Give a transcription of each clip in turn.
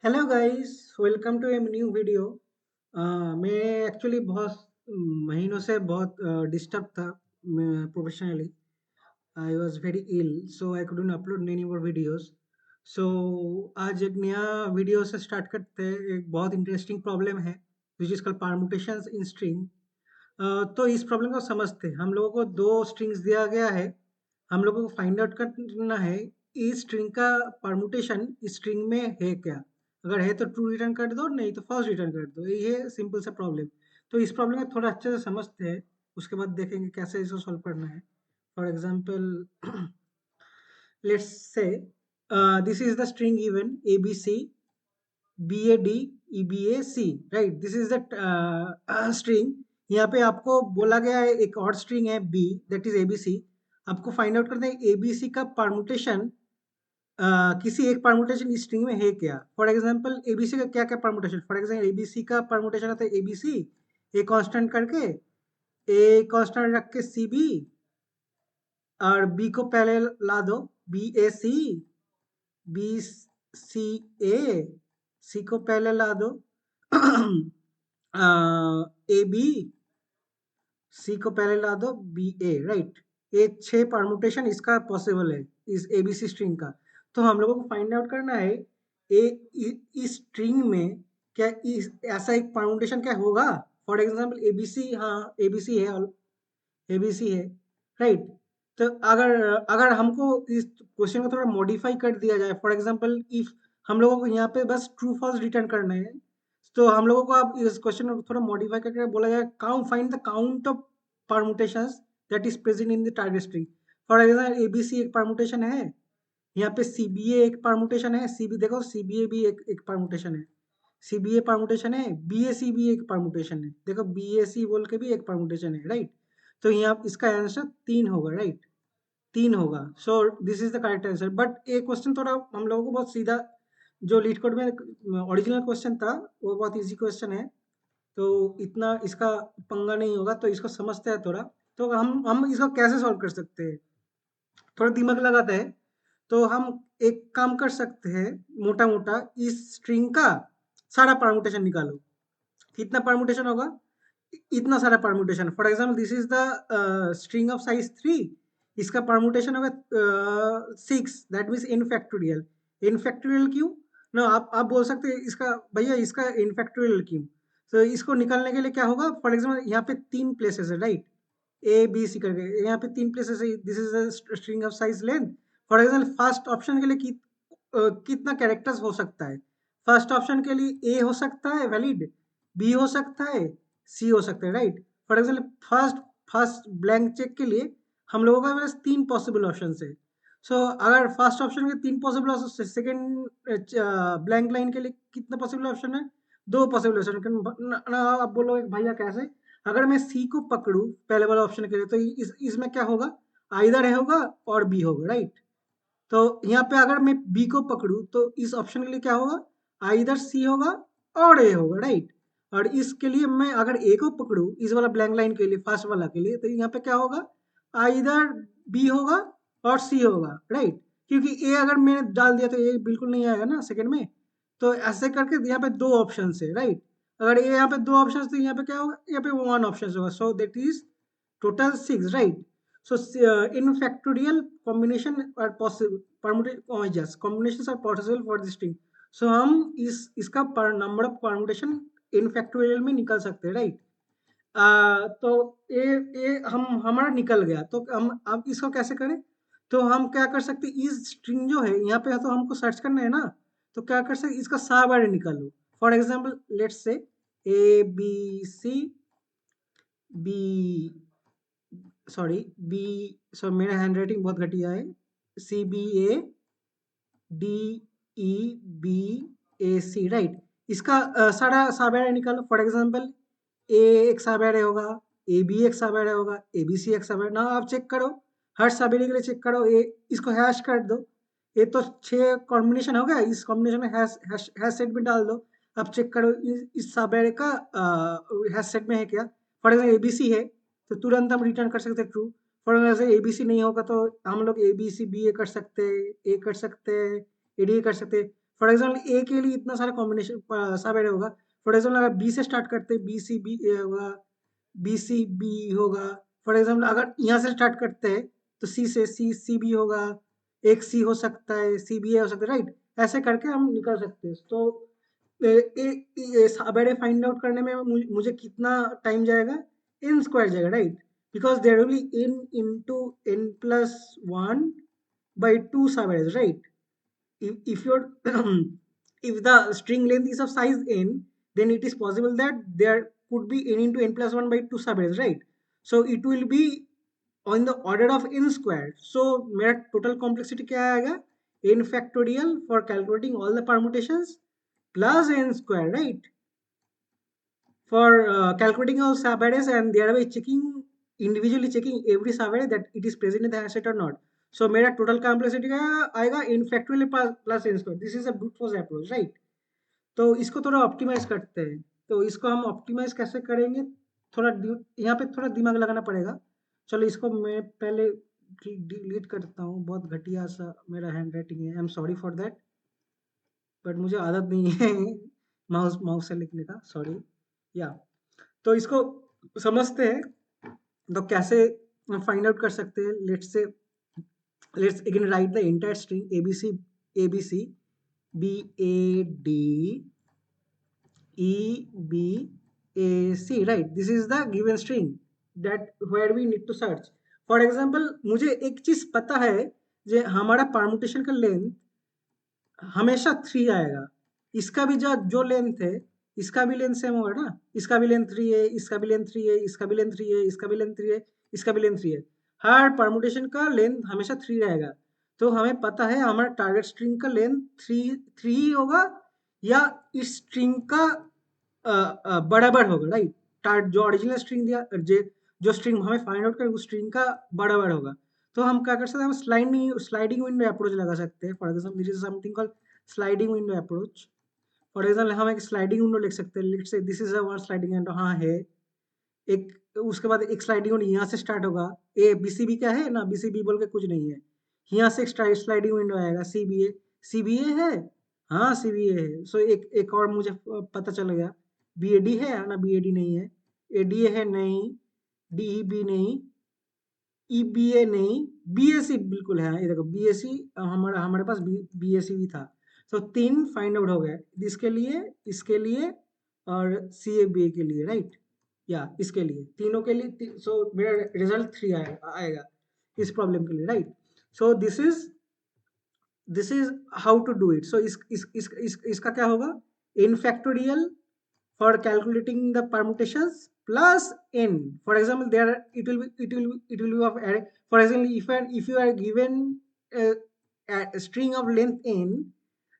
Hello guys, welcome to a new video. मैं actually बहुत महीनों से बहुत डिस्टर्ब था professionally. I was very ill, so I couldn't upload any more videos. So आज एक नया वीडियो से स्टार्ट करते हैं। एक बहुत इंटरेस्टिंग प्रॉब्लम है which is called permutations in string. तो इस प्रॉब्लम को समझते हैं। हम लोगों को दो स्ट्रिंग्स दिया गया है। हम लोगों को फाइंड आउट करना है इस स्ट्रिंग का परमुटेशन इस स्ट्रिंग में है क्या। अगर है तो ट्रू रिटर्न कर दो, नहीं तो फॉल्स रिटर्न कर दो। ये है सिंपल सा प्रॉब्लम। तो इस प्रॉब्लम को थोड़ा अच्छे से समझते हैं, उसके बाद देखेंगे कैसे इसको सॉल्व करना है। For example, let's say this is the string given ABC BAD EBAC, right. This is the string. यहाँ पे आपको बोला गया है एक और स्ट्रिंग है B, दैट इज ABC। आपको फाइंड आउट करना है ABC का परमुटेशन किसी एक परमुटेशन इस स्ट्रिंग में है क्या। फॉर एग्जांपल ABC का क्या क्या परमुटेशन, फॉर एग्जांपल ABC का परमुटेशन आता है ABC ए कांस्टेंट करके, ए कांस्टेंट रख के CB, और B को पहले ला दो BAC, BCA, C को पहले ला दो AB, सी को पहले ला दो BA, राइट। ये 6 परमुटेशन इसका पॉसिबल है इस ABC स्ट्रिंग का। तो हम लोगों को फाइंड आउट करना है इस स्ट्रिंग में क्या ऐसा एक परमुटेशन क्या होगा। फॉर एग्जांपल ABC, हाँ ABC है, ABC है, राइट। तो अगर अगर हमको इस क्वेश्चन को थोड़ा मॉडिफाई कर दिया जाए, फॉर एग्जांपल इफ हम लोगों को यहाँ पे बस ट्रू फॉल्स रिटर्न करना है, तो हम लोगों को अब इस क्वेश्चन को थोड़ा मॉडिफाई करके बोला जाए count find the count of permutations that is present in the target string. For example ABC एक परमुटेशन है, यहाँ पे CBA एक परमुटेशन है, CB देखो CBA भी एक परमुटेशन है, CBA परमुटेशन है, BAC भी एक परमुटेशन है, देखो BAC बोल के भी एक परमुटेशन है, राइट। तो यहाँ इसका आंसर 3 होगा, राइट। 3 होगा। सो this is the correct answer. But ये क्वेश्चन थोड़ा हम लोगों को बहुत सीधा, जो लीड कोड में ओरिजिनल क्वेश्चन था वो बहुत इजी क्वेश्चन है, तो इतना इसका पंगा नहीं होगा। तो इसको समझते हैं थोड़ा। तो हम इसको कैसे सॉल्व कर सकते हैं, थोड़ा दिमाग लगाते हैं। तो हम एक काम कर सकते हैं, मोटा मोटा इस स्ट्रिंग का सारा परमुटेशन निकालो। कितना परमुटेशन होगा, इतना सारा permutation. For example this is the string of size 3, इसका परमुटेशन होगा 6, that means in factorial. In factorial क्यों ना, आप बोल सकते हैं इसका भैया इसका इन फैक्टोरियल क्यों। तो इसको निकालने के लिए क्या होगा, फॉर एग्जाम्पल यहाँ पे 3 प्लेसेस है, राइट। ABC करके यहाँ पे 3 प्लेसेस है। This is the string of size length. For example first option के लिए कितना कैरेक्टर्स हो सकता है। फर्स्ट ऑप्शन के लिए A हो सकता है वैलिड, B हो सकता है, C हो सकता है, right. For example first first blank cheque के लिए हम लोगों का बस 3 पॉसिबल ऑप्शन है। सो अगर फर्स्ट ऑप्शन के 3 possible option, second blank line के लिए कितना पॉसिबल ऑप्शन है, 2 पॉसिबल ऑप्शन। आप बोलो भैया कैसे, अगर मैं C को पकड़ूं पहले वाला ऑप्शन के लिए, तो इसमें क्या होगा, आइदर A होगा और B होगा, राइट। तो यहाँ पे अगर मैं B को पकड़ूं तो इस ऑप्शन के लिए क्या होगा, आइदर C होगा और A होगा, राइट। और इसके लिए मैं अगर A को पकड़ूं इस वाला ब्लैंक लाइन के लिए, फर्स्ट वाला के लिए, तो यहाँ पे क्या होगा, आइदर B होगा और C होगा, राइट। क्योंकि A अगर मैंने डाल दिया तो A बिल्कुल नहीं आएगा ना सेकंड में। तो ऐसे करके यहाँ पे 2 ऑप्शन है, राइट। अगर A यहाँ पे 2 ऑप्शन, तो यहाँ पे क्या होगा, यहाँ पे 1 ऑप्शन होगा। So that is total 6, right? So in factorial combination are possible, permutation, oh yes, combinations are possible for this string. So हम इसका पर number of permutation in factorial में निकल सकते हैं, राइट। तो ये हम हमारा निकल गया। तो हम अब इसको कैसे करें, तो हम क्या कर सकते हैं, इस स्ट्रिंग जो है यहाँ पे तो हमको सर्च करना है ना, तो क्या कर सकते, इसका सब एरे निकालो। For example let's say ABC B, sorry B, सो मेरा हैंड राइटिंग बहुत घटिया है, CBADEBAC, राइट। इसका सारा सब एरे निकालो। फॉर एग्जाम्पल A एक सब एरे होगा, AB एक सब एरे होगा, ABC एक सब एरे ना। आप चेक करो, हर सब एरे के लिए चेक करो। इसको हैश कर दो। ये तो 6 कॉम्बिनेशन हो गया, इस कॉम्बिनेशन में हैश सेट में डाल दो। अब चेक करो इस सब एरे का हैश सेट में है क्या। फॉर एग्जाम्पल ABC है तो तुरंत हम रिटर्न कर सकते हैं ट्रू। फॉर एग्जाम्पल ABC नहीं होगा तो हम लोग ABC BA कर सकते हैं, A कर सकते हैं, AD कर सकते हैं। फॉर एग्जाम्पल ए के लिए इतना सारा कॉम्बिनेशन सब एरे होगा। फॉर एग्जाम्पल अगर बी से स्टार्ट करते हैं, बी सी बी ए होगा, बी सी बी होगा। फॉर एग्जाम्पल अगर यहाँ से स्टार्ट करते हैं तो सी से सी सी बी होगा, एक सी हो सकता है, सी बी ए हो सकता है, राइट। ऐसे करके हम निकल सकते हैं। तो सब एरे फाइंड आउट करने में मुझे कितना टाइम जाएगा, n स्क्वायर जाएगा, right. Because there will be n into n plus 1 by 2 sub arrays, right? If your if the string length is of size n, then it is possible that there could be n into n plus 1 by 2 subarrays, right? So it will be on the order of n squared. So मेरा total complexity क्या आएगा, n factorial for calculating all the permutations plus n square, right? For calculating all subarrays and thereby checking, individually checking every subarray that it is present in the hash set or not. So मेरा total complexity का आएगा इन factorial plus in square. This is a brute force approach, right. तो इसको थोड़ा optimise करते हैं। तो इसको हम ऑप्टिमाइज कैसे करेंगे, थोड़ा यहाँ पे थोड़ा दिमाग लगाना पड़ेगा। चलो इसको मैं पहले डिलीट करता हूँ, बहुत घटिया सा मेरा हैंड राइटिंग है, I am sorry for that, but मुझे आदत नहीं है माउस माउस से लिखने का, सॉरी। या तो इसको समझते हैं, तो कैसे फाइंड आउट कर सकते हैं। Let's again write the entire string ABC B A D E B A C, right. This is the given string that where we need to search. For example मुझे एक चीज पता है, जो हमारा परमुटेशन का लेंथ हमेशा 3 आएगा। इसका भी जो जो लेंथ है, इसका भी लेंथ सेम होगा ना, इसका भी लेंथ 3 है, इसका भी लेंथ 3 है, इसका भी लेंथ 3 है, इसका भी लेंथ 3 है, इसका भी लेंथ 3 है। हर परमुटेशन का लेंथ हमेशा 3 रहेगा। तो हमें पता है हमारा टारगेट स्ट्रिंग का लेंथ 3 ही होगा, या इस स्ट्रिंग का बराबर होगा, राइट। जो ओरिजिनल स्ट्रिंग दिया, जो स्ट्रिंग हमें फाइंड आउट करें उस स्ट्रिंग का बराबर होगा। तो हम क्या कर सकते हैं, हम स्लाइडिंग विंडो अप्रोच लगा सकते हैं। For example this is something called sliding window approach. For example हम एक स्लाइडिंग विंडो लिख सकते हैं, let's say this is a one sliding window, हाँ है एक। उसके बाद एक स्लाइडिंग विंडो यहाँ से स्टार्ट होगा, ए बी सी बी क्या है ना, बी सी बी बोल के कुछ नहीं है। यहाँ से स्लाइडिंग विंडो आएगा, सी बी ए है, हाँ सी बी ए है। सो एक और मुझे पता चल गया, बी ए डी है ना, बी ए डी नहीं है, ए डी ए है नहीं, डी ई बी नहीं, ई बी ए नहीं, बी एस सी बिल्कुल है। ये देखो बी एस सी, हमारा हमारे पास बी एस सी भी था। तो 3 फाइंड आउट हो गए, इसके लिए और सी ए बी ए के लिए, राइट। या इसके लिए, तीनों के लिए। सो मेरा रिजल्ट 3 आएगा इस प्रॉब्लम के लिए, right. So this is how to do it. So इसका क्या होगा, in factorial for calculating the permutations plus n. For example, there it will be of array. For example, if you are given a, a string of length n,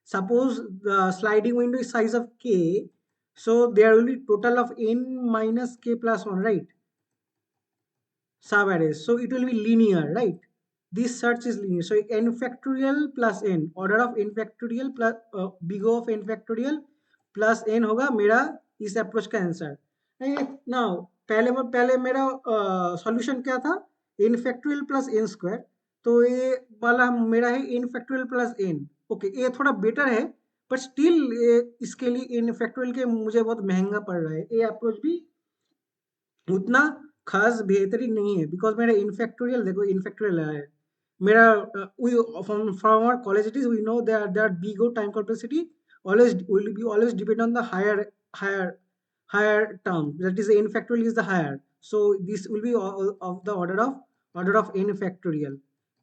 suppose the sliding window is size of k, so there will be total of n minus k plus 1, right? Sub arrays. So it will be linear, right? This search is linear. So n factorial plus n, order of n factorial plus big O of n factorial plus n होगा मेरा इस approach का answer. Now पहले मेरा solution क्या था, n factorial plus n square. तो ये वाला मेरा है n factorial plus n। Okay, ये थोड़ा बेटर है, बट स्टिल इसके लिए n फैक्टोरियल के मुझे बहुत महंगा पड़ रहा है। ये अप्रोच भी उतना खास बेहतरीन नहीं है, बिकॉज मेरा इन फैक्टोरियल देखो, इन फैक्टोरियल है मेरा। From our college it is we know that big O time complexity always depend on the higher term, that is n factorial is the higher. So this will be of the order of n factorial।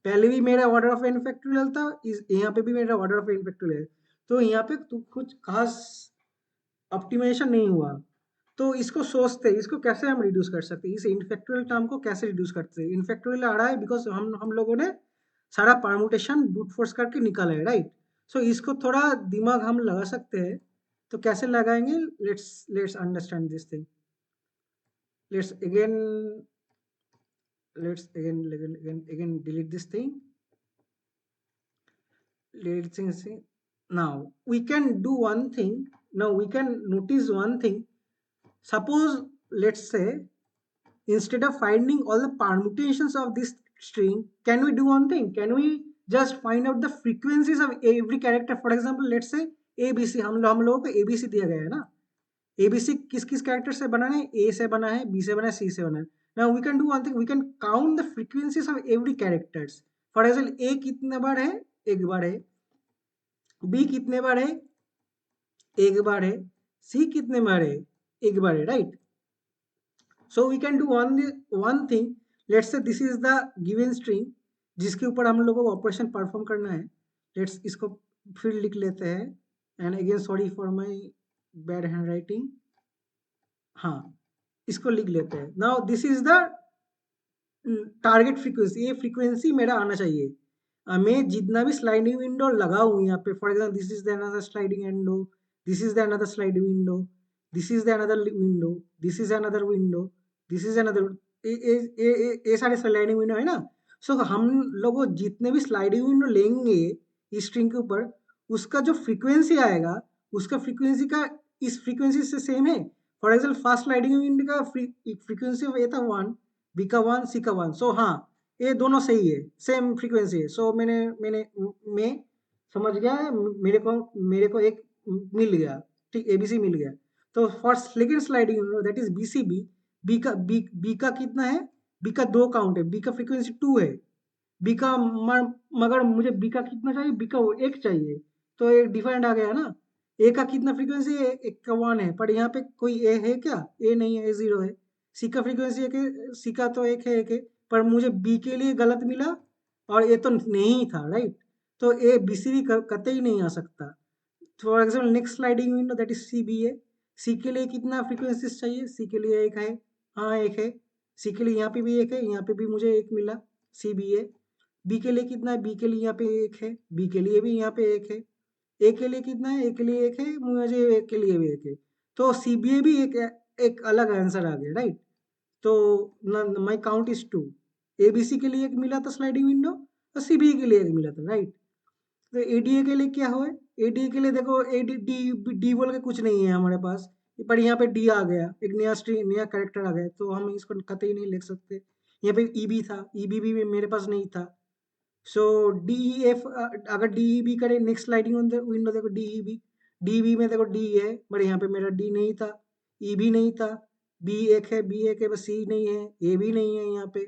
पहले भी मेरा order of n factorial था, यहाँ पे भी मेरा order of n factorial है। तो यहाँ पे तो कुछ खास ऑप्टिमाइजेशन नहीं हुआ। तो इसको सोचते हैं, इसको कैसे हम रिड्यूस कर सकते हैं, इस इनफैक्टोरियल टर्म को कैसे रिड्यूस करते हैं। इनफैक्टोरियल आ रहा है बिकॉज हम लोगों ने सारा परमुटेशन ब्रूट फोर्स करके निकाला है, राइट। सो इसको थोड़ा दिमाग हम लगा सकते हैं। तो कैसे लगाएंगे, let's understand this thing. Let's again delete this thing। let's see, now we can do one thing, now we can notice one thing। Suppose, let's say, instead of finding all the permutations of this string, can we do one thing, can we just find out the frequencies of every character. For example let's say ABC, हम लोगों को ABC दिया गया है ना, ABC किस किस character से बना है, A से बना है, B से बना है, C से बना है। Now we can do one thing, we can count the frequencies of every characters. For example A कितने बार है, एक बार है। B कितने बार है, एक बार है। C कितने बार है, एक बार है, right. So we can do one thing, let's say this is the given string जिसके ऊपर हम लोगों को ऑपरेशन परफॉर्म करना है। लेट्स इसको फिर लिख लेते हैं। And again sorry for my bad hand writing. हाँ, इसको लिख लेते हैं। Now this is the target frequency, ये फ्रीक्वेंसी मेरा आना चाहिए। मैं जितना भी स्लाइडिंग विंडो लगाऊं यहाँ पे, for example this is the another sliding window, this is the another sliding window, this is the another window, this is another window, this is another, ये सारे स्लाइडिंग विंडो है ना। सो हम लोग जितने भी स्लाइडिंग विंडो लेंगे इस स्ट्रिंग के ऊपर, उसका जो फ्रीक्वेंसी आएगा, उसका फ्रीक्वेंसी का इस फ्रीक्वेंसी से सेम है। For example first sliding window का फ्रीक्वेंसी ये था 1, बी का 1, सी का 1। सो हाँ, ये दोनों सही है, सेम फ्रीक्वेंसी है। सो मैं समझ गया, मेरे को एक मिल गया, ठीक, ABC मिल गया। तो for second sliding that is BCB, B का कितना है, बी का 2 काउंट है, बी का फ्रीक्वेंसी 2 है। बी का मगर मुझे बी का कितना चाहिए, बी का 1 चाहिए। तो एक डिफरेंट आ गया ना। ए का कितना फ्रीक्वेंसी है, 1 का 1 है, पर यहाँ पे कोई ए है क्या, ए नहीं है, ए 0 है। सी का फ्रीक्वेंसी एक है, सी का तो एक है, एक है, पर मुझे बी के लिए गलत मिला और ये तो नहीं था, राइट। तो ए BCB कतई नहीं आ सकता। For example next sliding window that is CBA, सी के लिए कितना फ्रीक्वेंसीज चाहिए, सी के लिए एक है, हाँ एक है। सी के लिए यहाँ पे भी एक है, यहाँ पे भी मुझे एक मिला, CBA। बी के लिए कितना है, बी के लिए यहाँ पे एक है, बी के लिए भी यहाँ पे एक है। ए के लिए कितना है, ए के लिए एक है, मुझे ए के लिए भी एक है। तो CBA भी एक अलग आंसर आ गया, राइट। तो माई काउंट इज 2। ABC के लिए एक मिला था स्लाइडिंग विंडो, और CBA के लिए एक मिला था, राइट। तो ADA के लिए क्या हुआ, ADA के लिए देखो, AD डी बोल के कुछ नहीं है हमारे पास, पर यहाँ पे डी आ गया, एक नया स्ट्रिंग, नया कैरेक्टर आ गया, तो हम इसको कतई नहीं लिख सकते। यहाँ पे EB था, EB भी मेरे पास नहीं था। सो DEF, अगर DEB करे नेक्स्ट स्लाइडिंग विंडो देखो, DEB में देखो D है, बट यहाँ पे मेरा D नहीं था, E भी नहीं था, B एक है बस, C नहीं है, A भी नहीं है यहाँ पे।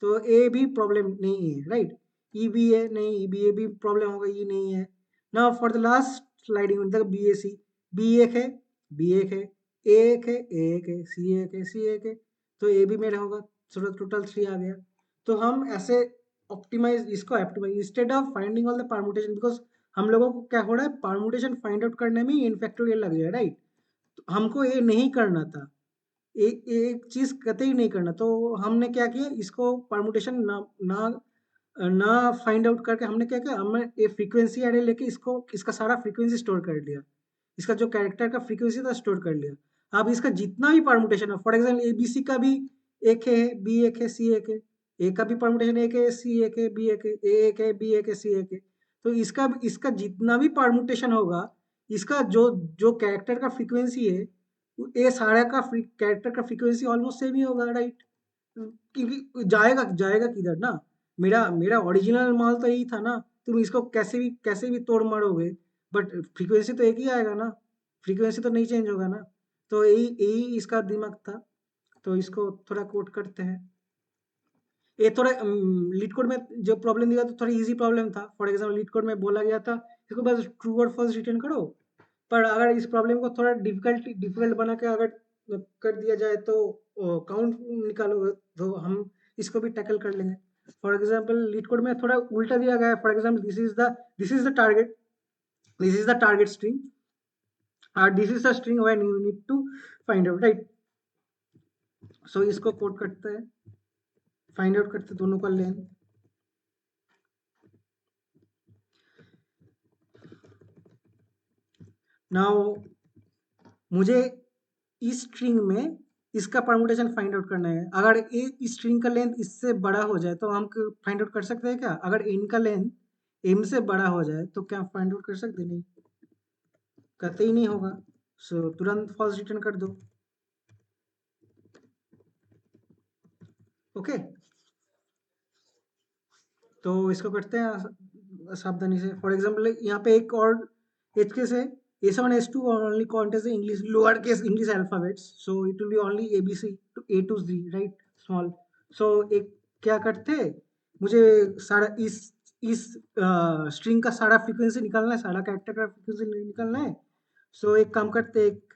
तो A भी प्रॉब्लम नहीं है, राइट। E भी है नहीं, A भी प्रॉब्लम होगा, E नहीं है। Now for the last sliding window देखो, BAC, B एक है, B एक है, A एक है, A एक है, C एक है, C एक है, तो A भी मेरा होगा। चलो टोटल 3 आ गया। तो हम ऐसे ऑप्टिमाइज इसको, optimise instead of finding all the permutation, because हम लोगों को क्या हो रहा है, परमुटेशन फाइंड आउट करने में n फैक्टोरियल लग जाए, राइट। तो हमको ये नहीं करना था, एक चीज कतई नहीं करना। तो हमने क्या किया, इसको परमुटेशन ना ना ना फाइंड आउट करके हमने क्या किया, हमने ये फ्रीक्वेंसी एरे लेके इसको, इसका सारा फ्रीक्वेंसी स्टोर कर लिया, इसका जो कैरेक्टर का फ्रीक्वेंसी था स्टोर कर लिया। अब इसका जितना भी परमुटेशन है, फॉर एग्जाम्पल ABC का भी एक है, B एक है, C एक है, A का भी परमुटेशन एक है, C एक है, B एक है, A एक है, B एक है, C एक है। तो इसका इसका जितना भी परमुटेशन होगा, इसका जो जो कैरेक्टर का फ्रीक्वेंसी है, ये सारा का कैरेक्टर का फ्रीक्वेंसी ऑलमोस्ट सेम ही होगा, राइट। क्योंकि जाएगा जाएगा किधर ना, मेरा मेरा ओरिजिनल माल तो यही था ना। तुम इसको कैसे भी तोड़ मरोगे, बट फ्रीक्वेंसी तो एक ही आएगा ना, फ्रीक्वेंसी तो नहीं चेंज होगा ना। तो यही यही इसका दिमाग था। तो इसको थोड़ा कोड करते हैं। ये थोड़ा लीड कोड में जो प्रॉब्लम दिया तो थोड़ा इजी प्रॉब्लम था। फॉर एग्जाम्पल लीड कोड में बोला गया था इसको बस ट्रू और फॉल्स रिटर्न करो, पर अगर इस प्रॉब्लम को थोड़ा डिफिकल्ट बना के अगर कर दिया जाए तो काउंट निकालो, तो हम इसको भी टैकल कर लेंगे। फॉर एग्जाम्पल लीड कोड में थोड़ा उल्टा दिया गया है। For example this is the target, this is the target string, और this is the string when you need to find out, right. So इसको कोड करते हैं, फाइंड आउट करते दोनों का लेंथ। नाउ मुझे इस स्ट्रिंग में इसका परमुटेशन फाइंड आउट करना है। अगर इस स्ट्रिंग का लेंथ इससे बड़ा हो जाए तो हम फाइंड आउट कर सकते हैं क्या, अगर इन का लेंथ m से बड़ा हो जाए तो क्या फाइंड आउट कर सकते, नहीं, कतई नहीं होगा। सो तुरंत फॉल्स रिटर्न कर दो, ओके। तो इसको करते हैं, सावधानी से। फॉर एग्जाम्पल यहाँ पे एक और एच केस है, S1 S2 only contains the English lower case English alphabets, so it will be only ABC to A to Z, right, small. So एक क्या करते हैं, मुझे सारा इस स्ट्रिंग का सारा फ्रीक्वेंसी निकालना है, सारा कैरेक्टर का फ्रीक्वेंसी निकालना है। सो एक काम करते हैं, एक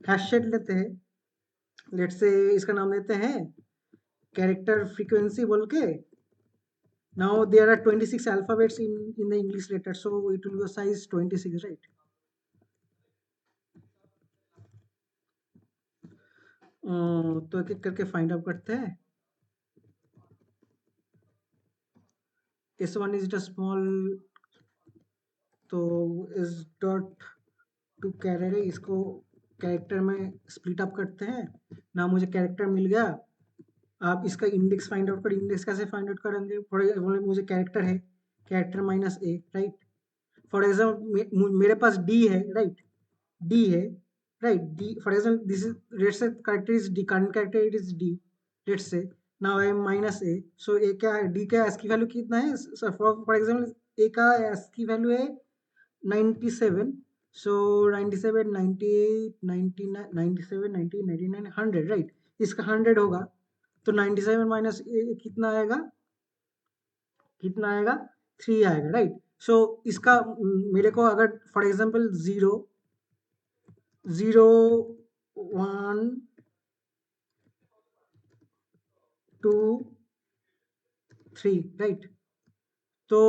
हैश सेट लेते हैं, लेट्स से इसका नाम देते हैं कैरेक्टर फ्रीक्वेंसी बोल के। Now there are 26 alphabets in the English letter, so it will be a size 26, right? तो एक एक करके फाइंड आउट करते हैं। S1 is the small, तो इस डॉट टू कैरेक्टर, इसको कैरेक्टर में स्प्लिट अप करते हैं ना। मुझे कैरेक्टर मिल गया, आप इसका इंडेक्स फाइंड आउट कर। इंडेक्स कैसे फाइंड आउट करेंगे, फॉर एग्जाम्पल मुझे कैरेक्टर है, character minus A, right. For example मेरे पास डी है, राइट, डी है, right, D. For example this is, let's say character is D, current character it is D, let's say. Now I am minus ए, सो ए क्या है, D का S की value कितना है, for example ए का एस की वैल्यू है 97, सो 97, 98, 99, 97, 90, 99, 100, राइट। इसका 100 होगा, तो 97 माइनस कितना आएगा, कितना आएगा, 3 आएगा, राइट। सो इसका मेरे को अगर फॉर एग्जाम्पल 0, 0, 1, 2, 3, राइट। तो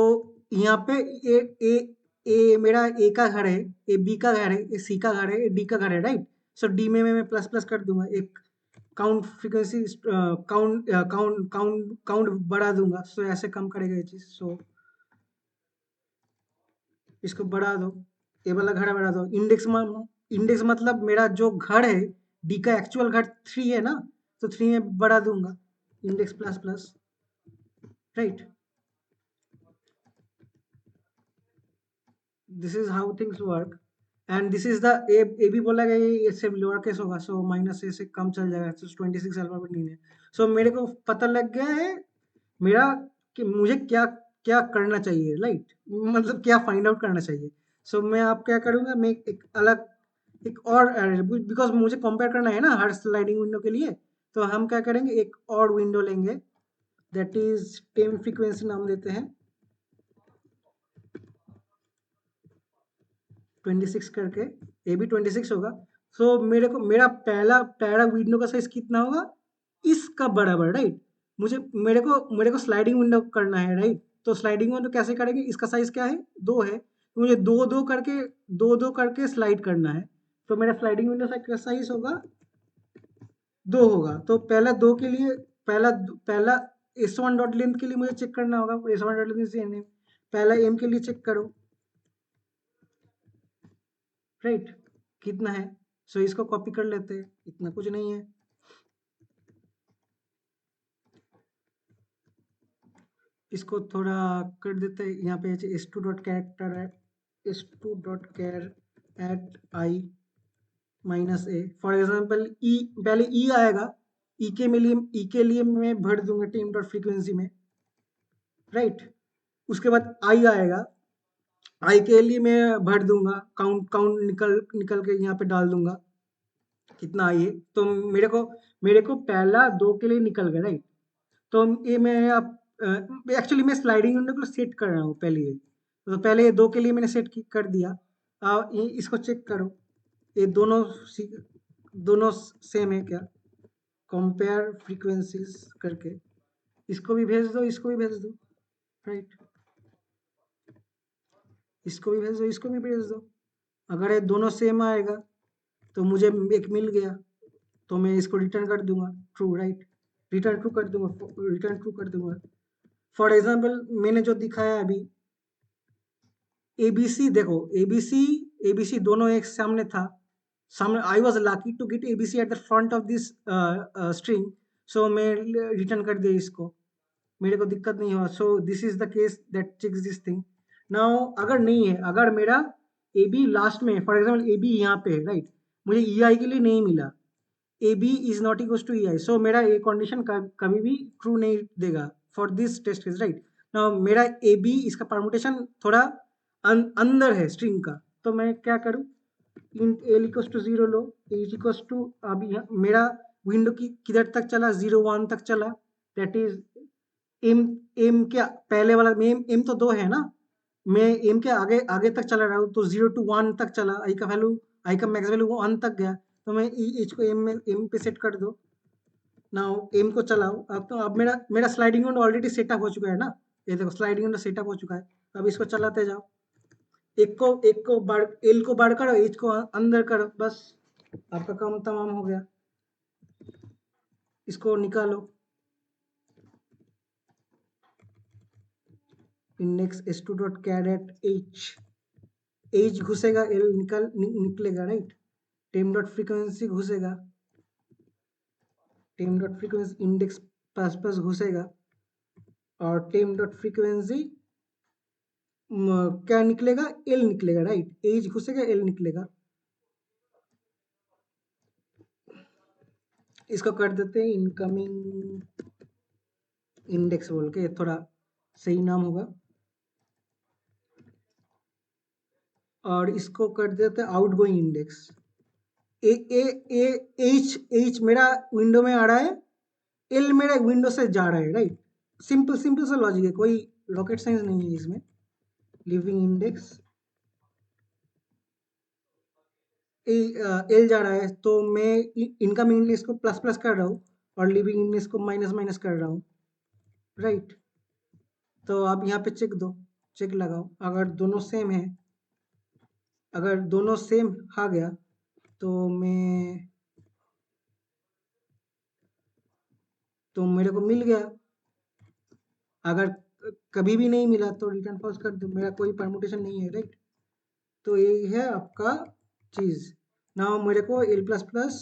यहाँ पे ए ए ए मेरा ए का घर है, ए बी का घर है, ए सी का घर है, ए डी का घर है, राइट। सो डी में मैं प्लस प्लस कर दूंगा, एक काउंट फ्रीक्वेंसी, काउंट बढ़ा दूंगा, सो ऐसे कम करेगा ये चीज। सो इसको बढ़ा दो, ए वाला घर बढ़ा दो। इंडेक्स मतलब मेरा जो घर है, डी का एक्चुअल घर 3 है ना, तो 3 में बढ़ा दूंगा, index plus plus, right. This is how things work. And this is the ए भी बोला गया ये सिर्फ लोअर केस होगा, सो माइनस ए से कम चल जाएगा, सो 26 अल्फाबेट नहीं है। सो मेरे को पता लग गया है मेरा कि मुझे क्या क्या करना चाहिए, राइट, मतलब क्या फाइंड आउट करना चाहिए। सो मैं आप क्या करूँगा, मैं एक अलग, एक और, बिकॉज मुझे कंपेयर करना है ना हर स्लाइडिंग विंडो के लिए, तो हम क्या करेंगे, एक और विंडो लेंगे, दैट इज टेम फ्रीक्वेंसी नाम देते हैं, 26 करके, ये भी 26 होगा। सो मेरे को मेरा पहला पहला विंडो का साइज कितना होगा, इसका बराबर, राइट। मेरे को स्लाइडिंग विंडो करना है, राइट। तो स्लाइडिंग विंडो कैसे करेंगे, इसका साइज क्या है, 2 है, तो मुझे दो दो करके स्लाइड करना है। तो मेरा स्लाइडिंग विंडो का साइज होगा 2 होगा। तो पहला 2 के लिए, पहला पहला S1 डॉट लेंथ के लिए मुझे चेक करना होगा, S1 डॉट लेंथ से पहला एम के लिए चेक करो, राइट, कितना है। सो इसको कॉपी कर लेते हैं, इतना कुछ नहीं है। इसको थोड़ा कर देते हैं, यहाँ पे S2 डॉट कैरेक्टर है, S2 dot char at I minus A. For example E, पहले ई आएगा, ई के लिए मैं भर दूंगा टीम डॉट फ्रीक्वेंसी में, राइट। उसके बाद आई आएगा, आई के लिए मैं भर दूंगा, काउंट काउंट निकल निकल के यहाँ पे डाल दूंगा, कितना आई है। तो मेरे को पहला 2 के लिए निकल गया, राइट। तो ये मैं अब एक्चुअली मैं स्लाइडिंग विंडो को सेट कर रहा हूँ पहले ये, तो पहले ये 2 के लिए मैंने सेट कर दिया। इसको चेक करो, ये दोनों सेम है क्या, कंपेयर फ्रीक्वेंसीज करके, इसको भी भेज दो, इसको भी भेज दो, राइट, इसको भी भेज दो, इसको भी भेज दो। अगर ये दोनों सेम आएगा तो मुझे एक मिल गया, तो मैं इसको रिटर्न कर दूंगा ट्रू, राइट, रिटर्न ट्रू कर दूंगा, रिटर्न ट्रू कर दूंगा। फॉर एग्जाम्पल मैंने जो दिखाया अभी, एबीसी देखो, एबीसी दोनों एक सामने था, सामने। I was lucky to get ABC at the front of this string, so मैं रिटर्न कर दिया इसको, मेरे को दिक्कत नहीं हुआ। So this is the case that checks this thing. Now अगर नहीं है, अगर मेरा ए बी लास्ट में, फॉर एग्जाम्पल ए बी यहाँ पे है, राइट, मुझे ई आई के लिए नहीं मिला, A B is not equal to E I, so मेरा ये कंडीशन कभी भी ट्रू नहीं देगा for this test case, right. ना मेरा ए बी इसका परमुटेशन थोड़ा अंदर है स्ट्रिंग का, तो मैं क्या करूँ, int L equals to zero लो, एच इक्वस टू, अब यहाँ मेरा विंडो की किधर तक चला, 0 1 तक चला, दैट इज एम, एम के पहले वाला एम तो 2 है ना, मैं एम के आगे आगे तक चला रहा हूँ, तो 0 to 1 तक चला, आई का वैल्यू, आई का मैक्स वैल्यू 1 तक गया, तो मैं एच को एम में एम पे सेट कर दो। नाउ एम को चलाओ, अब तो अब मेरा मेरा स्लाइडिंग विंडो ऑलरेडी सेटअप हो चुका है ना, ये देखो स्लाइडिंग विंडो सेटअप हो चुका है, अब इसको चलाते जाओ, एक को बार एल को बार करो, एच को अंदर करो, बस आपका काम तमाम हो गया। इसको निकालो, index s2 dot char at H, H घुसेगा, एल निकलेगा, राइट। टेम डॉट फ्रीक्वेंसी घुसेगा, टेम डॉट फ्रीक्वेंसी इंडेक्स पास पास घुसेगा, और टेम डॉट फ्रीक्वेंसी क्या निकलेगा, एल निकलेगा, राइट। एज घुसेगा, एल निकलेगा। इसको कर देते हैं इनकमिंग इंडेक्स बोल के, थोड़ा सही नाम होगा, और इसको कर देते हैं outgoing index. A A A H H मेरा विंडो में आ रहा है, एल मेरा विंडो से जा रहा है, राइट। सिंपल सिंपल सा लॉजिक है, कोई रॉकेट साइंस नहीं है इसमें। लिविंग इंडेक्स एल जा रहा है, तो मैं इनकमिंग इंडेक्स को प्लस प्लस कर रहा हूँ, और लिविंग इंडेक्स को माइनस माइनस कर रहा हूँ, राइट। तो आप यहाँ पे चेक दो, चेक लगाओ, अगर दोनों सेम है, अगर दोनों सेम आ गया, तो मेरे को मिल गया, अगर कभी भी नहीं मिला तो रिटर्न फॉल्स कर दो, मेरा कोई परमुटेशन नहीं है, राइट। तो यही है आपका चीज। नाउ मेरे को L plus plus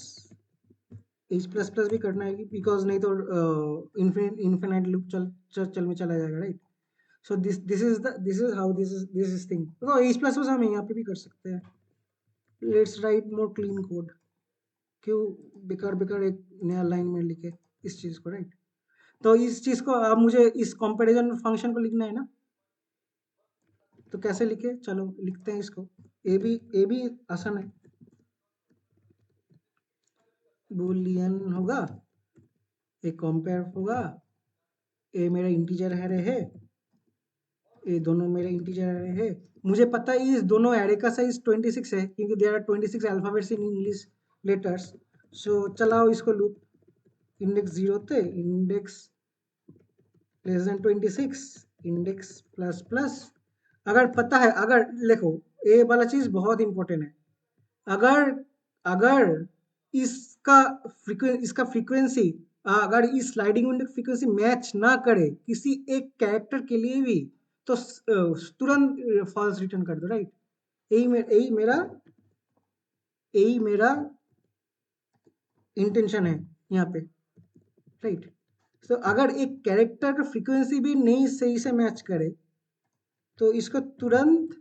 H plus plus भी करना है, बिकॉज नहीं तो इन्फिनाइट लूप चल में चला जाएगा, right. So this is how this is thing, तो एच प्लस प्लस हम यहाँ पे भी कर सकते हैं। Let's write more clean code, क्यों बेकार बेकार एक नया लाइन में लिखे इस चीज को, राइट। तो इस चीज को अब मुझे इस कंपैरिजन फंक्शन को लिखना है ना, तो कैसे लिखे, चलो लिखते हैं इसको। ए बी आसान है, बूलियन होगा, एक कंपेयर होगा, ए मेरा इंटीजर है रहे, ये दोनों मेरे इंटीजर एरे है। मुझे पता है इस दोनों एरे का साइज 26 है, क्योंकि there are 26 alphabets in English letters. So चलाओ इसको लूप, इंडेक्स 0 थे, index less than 26, index plus plus. अगर पता है, अगर देखो ये वाला चीज बहुत इंपॉर्टेंट है, अगर अगर इसका फ्रीक्वेंसी, अगर इस स्लाइडिंग विंडो की फ्रीक्वेंसी मैच ना करे किसी एक कैरेक्टर के लिए भी, तो तुरंत फॉल्स रिटर्न कर दो, राइट। यही मेरा इंटेंशन है यहाँ पे, राइट। तो अगर एक कैरेक्टर का फ्रीक्वेंसी भी नहीं सही से मैच करे, तो इसको तुरंत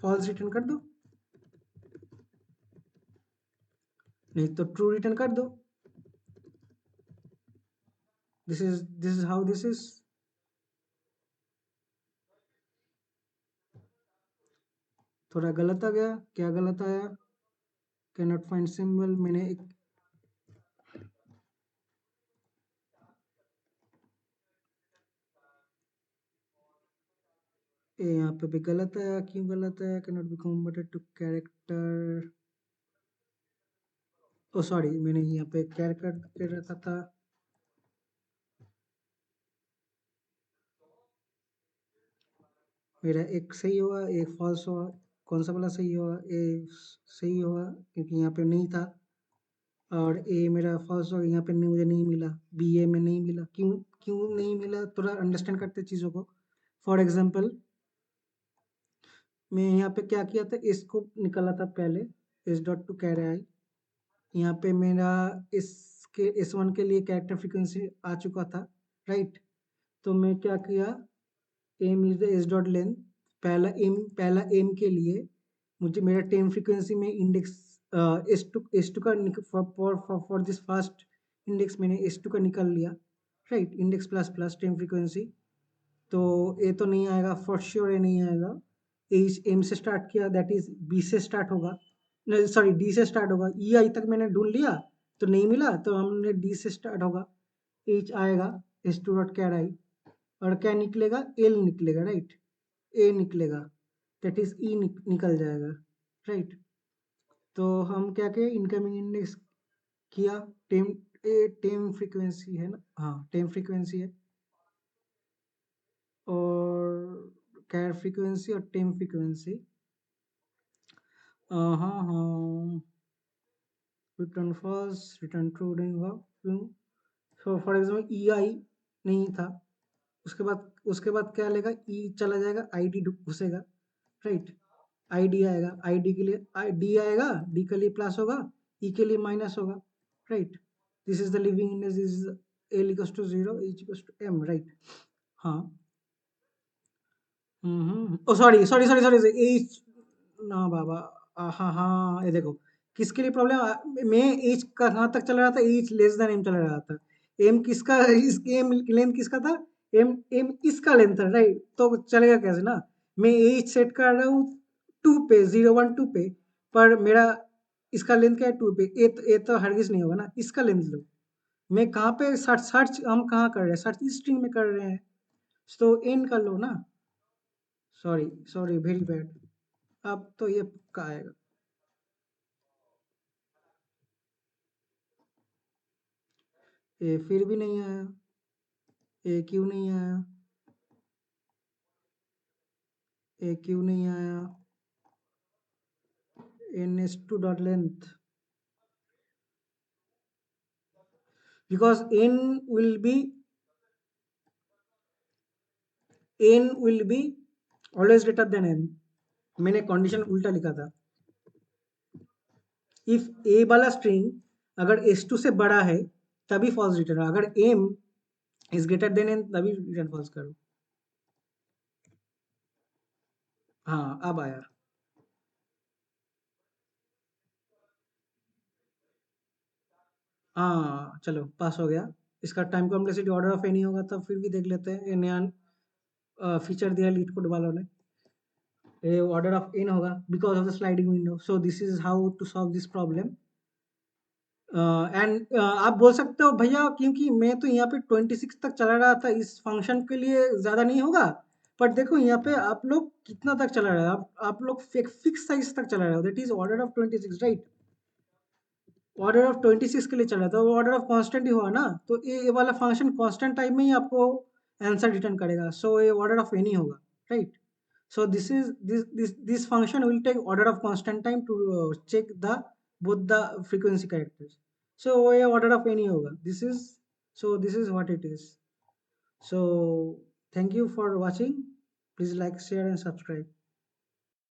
फॉल्स रिटर्न कर दो, नहीं तो ट्रू रिटर्न कर दो। This is how this is. थोड़ा गलत आ गया, क्या गलत आया, कैन नॉट फाइंड सिंबल, मैंने एक यहाँ पे भी गलत आया, क्यों गलत आया, can not be converted to character, oh sorry, मैंने यहाँ पे कैरेक्टर दे रखा था, मेरा एक सही हुआ, एक फॉल्स हुआ, कौन सा वाला सही हुआ, ए सही हुआ क्योंकि यहाँ पे नहीं था, और ए मेरा फॉल्स हुआ, यहाँ पे नहीं, मुझे नहीं मिला, बी ए में नहीं मिला, क्यों क्यों नहीं मिला, थोड़ा अंडरस्टैंड करते चीज़ों को। फॉर एग्जाम्पल, मैं यहाँ पे क्या किया था, इसको निकाला था पहले, एस डॉट टू कैरे आई, यहाँ पे मेरा इसके S1 के लिए कैरेक्टर फ्रीक्वेंसी आ चुका था, राइट। तो मैं क्या किया, M is the S dot length, पहला एम के लिए मुझे मेरा टेम फ्रीक्वेंसी में इंडेक्स एस टू का फॉर दिस फर्स्ट इंडेक्स मैंने एस टू का निकाल लिया, right. Index plus plus temp frequency, तो ए तो नहीं आएगा, फॉर श्योर ए नहीं आएगा। एच एम से स्टार्ट किया, दैट इज बी से स्टार्ट होगा, नहीं सॉरी डी से स्टार्ट होगा। ई आई तक मैंने ढूंढ लिया तो नहीं मिला, तो हमने डी से स्टार्ट होगा। एच आएगा, एच टू डॉट कैर आई, और क्या निकलेगा, एल निकलेगा, राइट। ए निकलेगा, दैट इज ई निकल जाएगा, राइट। तो हम क्या किए, इनकमिंग इंडेक्स किया, टेम, ए टेम फ्रीक्वेंसी है ना, हाँ टेम फ्रीक्वेंसी है, और कैर फ्रीक्वेंसी और टेम फ्रीक्वेंसी। हाँ हाँ, रिटर्न फॉल्स, रिटर्न ट्रू नहीं हुआ, क्यों? सो फॉर एग्जाम्पल ई आई नहीं था, उसके बाद क्या लेगा, ई चला जाएगा, आई डी घुसेगा, राइट। आई डी आएगा, आई डी के लिए आई डी आएगा, डी के लिए प्लस होगा, ई के लिए माइनस होगा, right. This is the living index, this is L equals to 0, H equals to M, right. हाँ। Oh sorry sorry sorry sorry, H ना बाबा, हाँ हाँ, ये देखो किसके लिए प्रॉब्लम, मैं एज कहाँ तक चल रहा था, एज लेस देन एम चल रहा था। एम किसका, इस एम लेंथ किसका था, एम एम इसका लेंथ है, राइट। तो चलेगा कैसे ना, मैं एज सेट कर रहा हूँ 2 पे, 0 1 2 पे, पर मेरा इसका लेंथ क्या है, 2 पे, ये तो हरगिज नहीं होगा ना, इसका लेंथ लो। मैं कहाँ पे सर्च सर्च हम कहाँ कर रहे हैं, सर्च स्ट्रिंग में कर रहे हैं, तो एन कर लो ना। Sorry sorry, very bad. अब तो ये पक्का आएगा। ये फिर भी नहीं आया, ये क्यों नहीं आया, ये क्यों नहीं आया, N S two dot length, because N will be always greater than M. मैंने कंडीशन उल्टा लिखा था, इफ ए वाला स्ट्रिंग अगर एस टू से बड़ा है तभी फॉल्स रिटर्न, अगर M is greater than N तभी रिटर्न फॉल्स करो। हाँ अब आया। हाँ चलो, पास हो गया। इसका time complexity order of any होगा, तब फिर भी देख लेते हैं, ये नया फीचर दिया लीड कोड वालों ने। ये ऑर्डर ऑफ एन होगा because of the sliding window, so this is how to solve this problem. And आप बोल सकते हो भैया, क्योंकि मैं तो यहाँ पे 26 तक चला रहा था, इस फंक्शन के लिए ज़्यादा नहीं होगा। पर देखो यहाँ पे आप लोग कितना तक चला रहे हो, आप लोग फिक्स साइज तक चला रहे हो, that is order of 26, right. Order of 26 के लिए चला था, वो ऑर्डर ऑफ कांस्टेंट ही हुआ ना, तो ये वाला फंक्शन कांस्टेंट टाइम में ही आपको आंसर रिटर्न करेगा, सो ये ऑर्डर ऑफ एनी होगा, right. So this function will take order of constant time to check the both the frequency characters. So ये order of any होगा, this is what it is. So thank you for watching, please like, share and subscribe.